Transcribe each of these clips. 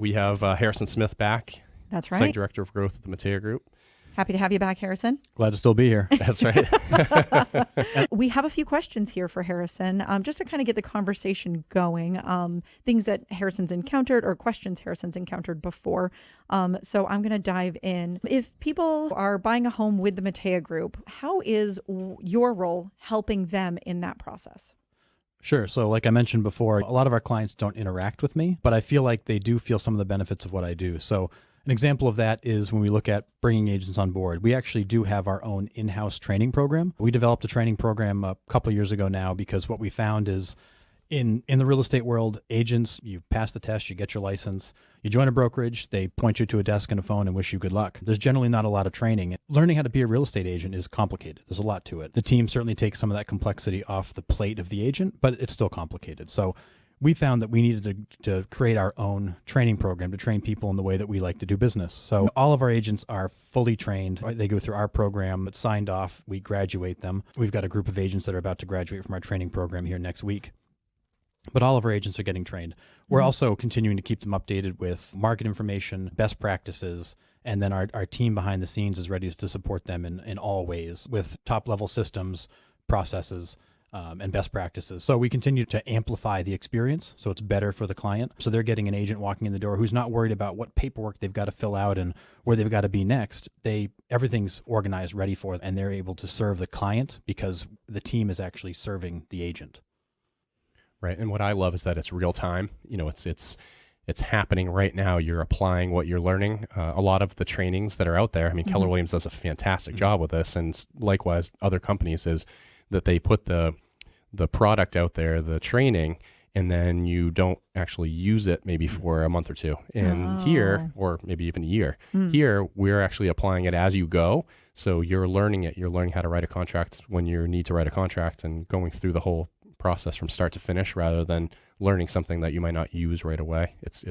We have Harrison Smith back. That's right. Site Director of Growth at the Matea Group. Happy to have you back, Harrison. Glad to still be here. That's right. We have a few questions here for Harrison, just to kind of get the conversation going. Things that Harrison's encountered or questions Harrison's encountered before. So I'm going to dive in. If people are buying a home with the Matea Group, how is your role helping them in that process? Sure. So like I mentioned before, a lot of our clients don't interact with me, but I feel like they do feel some of the benefits of what I do. So an example of that is when we look at bringing agents on board. We actually do have our own in-house training program. We developed a training program a couple of years ago now because what we found is in the real estate world, agents, you pass the test, you get your license, you join a brokerage, they point you to a desk and a phone and wish you good luck. There's generally not a lot of training. Learning how to be a real estate agent is complicated. There's a lot to it. The team certainly takes some of that complexity off the plate of the agent, but it's still complicated. So we found that we needed to create our own training program to train people in the way that we like to do business. So all of our agents are fully trained. They go through our program. It's signed off. We graduate them. We've got a group of agents that are about to graduate from our training program here next week. But all of our agents are getting trained. We're also continuing to keep them updated with market information, best practices, and then our team behind the scenes is ready to support them in all ways with top-level systems, processes, and best practices. So we continue to amplify the experience so it's better for the client. So they're getting an agent walking in the door who's not worried about what paperwork they've got to fill out and where they've got to be next. Everything's organized, ready for them, and they're able to serve the client because the team is actually serving the agent. Right. And what I love is that it's real time. You know, it's happening right now. You're applying what you're learning. A lot of the trainings that are out there, I mean, Keller Williams does a fantastic job with this, and likewise other companies, is that they put the product out there, the training, and then you don't actually use it maybe for a month or two. And here, or maybe even a year, here we're actually applying it as you go. So you're learning it. You're learning how to write a contract when you need to write a contract and going through the whole process from start to finish rather than learning something that you might not use right away. It's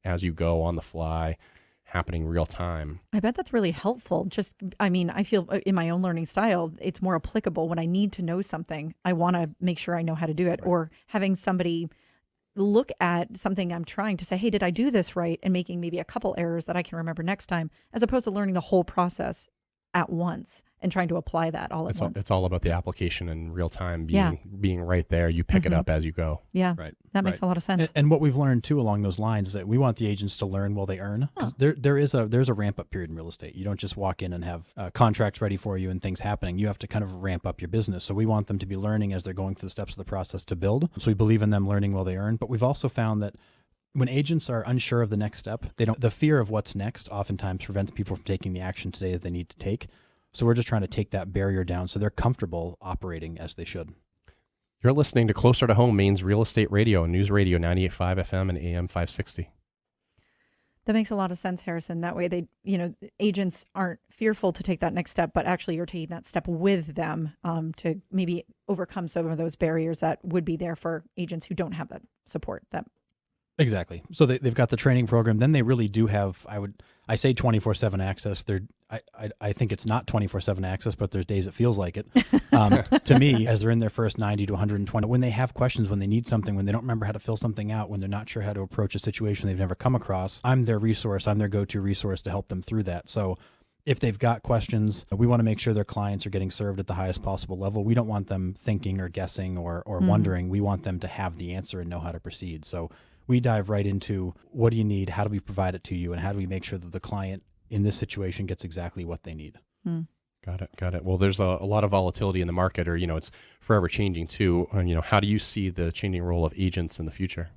as you go, on the fly, happening real time. I bet that's really helpful. I feel in my own learning style, it's more applicable when I need to know something. I want to make sure I know how to do it, right. Or having somebody look at something I'm trying to say, hey, did I do this right? And making maybe a couple errors that I can remember next time, as opposed to learning the whole process at once and trying to apply that all at once. It's all about the application and real time being right there. You pick it up as you go. Yeah, right. That makes a lot of sense. And what we've learned too along those lines is that we want the agents to learn while they earn. Because there's a ramp up period in real estate. You don't just walk in and have contracts ready for you and things happening. You have to kind of ramp up your business. So we want them to be learning as they're going through the steps of the process to build. So we believe in them learning while they earn. But we've also found that when agents are unsure of the next step, the fear of what's next oftentimes prevents people from taking the action today that they need to take. So we're just trying to take that barrier down so they're comfortable operating as they should. You're listening to Closer to Home, Maine's Real Estate Radio, News Radio 98.5 FM and AM 560. That makes a lot of sense, Harrison. That way agents aren't fearful to take that next step, but actually you're taking that step with them to maybe overcome some of those barriers that would be there for agents who don't have that support. Exactly. So they've got the training program. Then they really do have, I say 24/7 access. I think it's not 24/7 access, but there's days it feels like it. To me, as they're in their first 90 to 120, when they have questions, when they need something, when they don't remember how to fill something out, when they're not sure how to approach a situation they've never come across, I'm their resource. I'm their go-to resource to help them through that. So if they've got questions, we want to make sure their clients are getting served at the highest possible level. We don't want them thinking or guessing or wondering. We want them to have the answer and know how to proceed. So we dive right into what do you need, how do we provide it to you, and how do we make sure that the client in this situation gets exactly what they need. Got it. Well, there's a lot of volatility in the market, or, it's forever changing too. How do you see the changing role of agents in the future?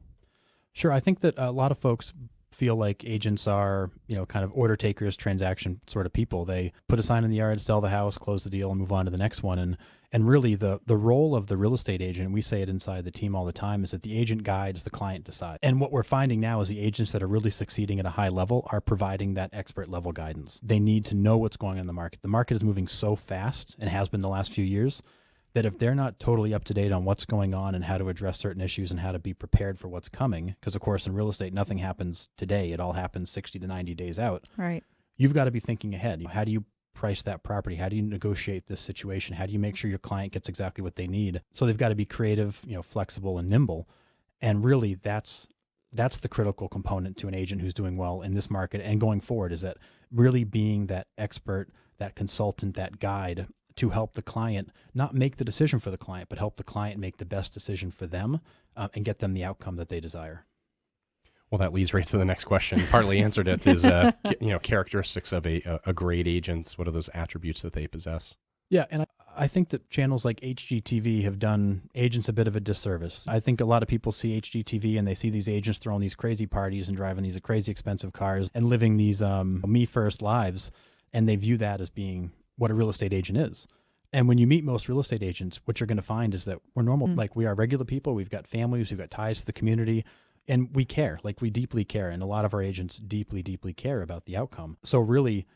Sure. I think that a lot of folks feel like agents are, kind of order takers, transaction sort of people. They put a sign in the yard, sell the house, close the deal, and move on to the next one. And really the role of the real estate agent, we say it inside the team all the time, is that the agent guides, the client decides. And what we're finding now is the agents that are really succeeding at a high level are providing that expert level guidance. They need to know what's going on in the market. The market is moving so fast and has been the last few years that if they're not totally up to date on what's going on and how to address certain issues and how to be prepared for what's coming, because of course in real estate, nothing happens today. It all happens 60 to 90 days out. Right. You've got to be thinking ahead. How do you price that property? How do you negotiate this situation? How do you make sure your client gets exactly what they need? So they've got to be creative, flexible and nimble. And really that's that's the critical component to an agent who's doing well in this market and going forward, is that really being that expert, that consultant, that guide to help the client not make the decision for the client, but help the client make the best decision for them and get them the outcome that they desire. Well, that leads right to the next question. You partly answered it. Is characteristics of a great agent? What are those attributes that they possess? Yeah, and I think that channels like HGTV have done agents a bit of a disservice. I think a lot of people see HGTV and they see these agents throwing these crazy parties and driving these crazy expensive cars and living these me first lives, and they view that as being what a real estate agent is. And when you meet most real estate agents, what you're going to find is that we're normal. Like, we are regular people. We've got families. We've got ties to the community. And we care. Like, we deeply care. And a lot of our agents deeply, deeply care about the outcome. So really,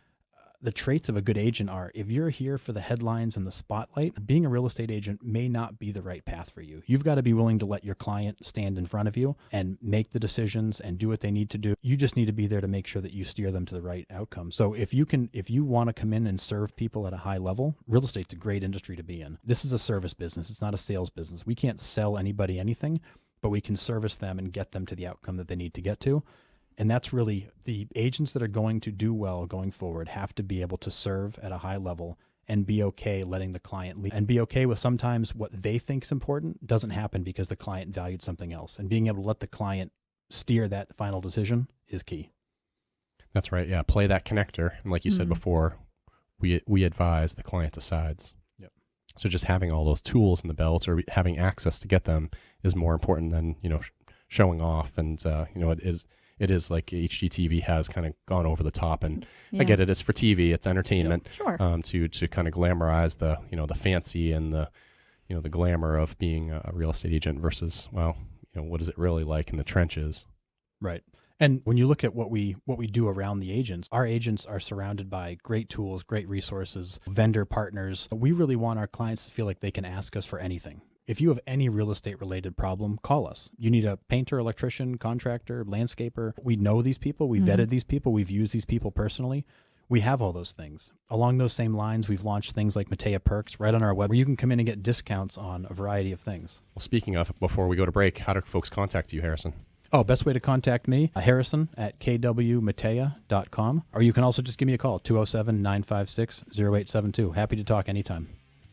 the traits of a good agent are, if you're here for the headlines and the spotlight, being a real estate agent may not be the right path for you. You've got to be willing to let your client stand in front of you and make the decisions and do what they need to do. You just need to be there to make sure that you steer them to the right outcome. So if you want to come in and serve people at a high level, real estate's a great industry to be in. This is a service business. It's not a sales business. We can't sell anybody anything, but we can service them and get them to the outcome that they need to get to. And that's really, the agents that are going to do well going forward have to be able to serve at a high level and be okay letting the client lead, and be okay with sometimes what they think is important doesn't happen because the client valued something else. And being able to let the client steer that final decision is key. That's right. Yeah. Play that connector. And like you said before, we advise, the client decides. Yep. So just having all those tools in the belt or having access to get them is more important than, showing off. And, it is like HGTV has kind of gone over the top, and I get it. It's for TV, it's entertainment. Sure. To kind of glamorize the the fancy and the the glamour of being a real estate agent versus what is it really like in the trenches? Right. And when you look at what we do around the agents, our agents are surrounded by great tools, great resources, vendor partners. We really want our clients to feel like they can ask us for anything. If you have any real estate related problem, call us. You need a painter, electrician, contractor, landscaper. We know these people. We vetted these people. We've used these people personally. We have all those things. Along those same lines, we've launched things like Matea Perks right on our web, where you can come in and get discounts on a variety of things. Well, speaking of, before we go to break, how do folks contact you, Harrison? Oh, best way to contact me, Harrison at kwmatea.com. Or you can also just give me a call, 207-956-0872. Happy to talk anytime.